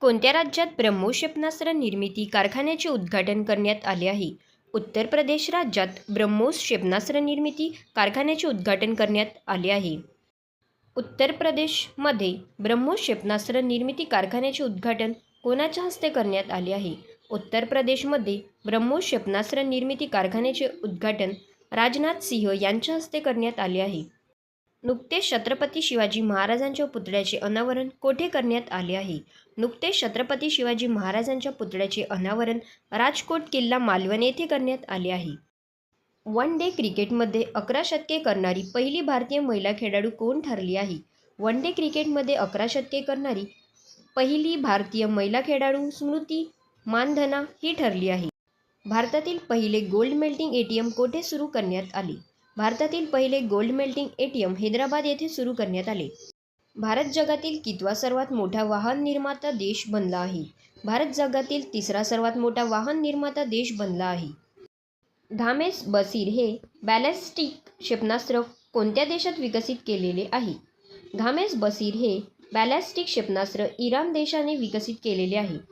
कोणत्या राज्यात ब्रह्मोस क्षेपणास्त्र निर्मिती कारखान्याचे उद्घाटन करण्यात आले आहे? उत्तर प्रदेश राज्यात ब्रह्मोस क्षेपणास्त्र निर्मिती कारखान्याचे उद्घाटन करण्यात आले आहे. उत्तर प्रदेशमध्ये ब्रह्मोस क्षेपणास्त्र निर्मिती कारखान्याचे उद्घाटन कोणाच्या हस्ते करण्यात आले आहे? उत्तर प्रदेशमध्ये ब्रह्मोस क्षेपणास्त्र निर्मिती कारखान्याचे उद्घाटन राजनाथ सिंह यांच्या हस्ते करण्यात आले आहे. नुकतेच छत्रपती शिवाजी महाराजांच्या पुतळ्याचे अनावरण कोठे करण्यात आले आहे? नुकतेच छत्रपती शिवाजी महाराजांच्या पुतळ्याचे अनावरण राजकोट किल्ला मालवण येथे करण्यात आले आहे. वन डे क्रिकेटमध्ये 11 शतके करणारी पहिली भारतीय महिला खेळाडू कोण ठरली आहे? वन डे क्रिकेटमध्ये 11 शतके करणारी पहिली भारतीय महिला खेळाडू स्मृती मानधना ही ठरली आहे. भारतातील पहिले गोल्ड मेल्टिंग एटीएम कोठे सुरू करण्यात आले? भारतातील पहिले गोल्ड मेल्टिंग एटीएम हैदराबाद येथे सुरू करण्यात आले. भारत जगातील कितवा सर्वात मोठा वाहन निर्माता देश बनला आहे? भारत जगातील तिसरा सर्वात मोठा वाहन निर्माता देश बनला आहे. धामेस बसीर हे बॅलिस्टिक क्षेपणास्त्र कोणत्या देशात विकसित केलेले आहे? धामेस बसीर हे बॅलिस्टिक क्षेपणास्त्र इराण देशाने विकसित केलेले आहे.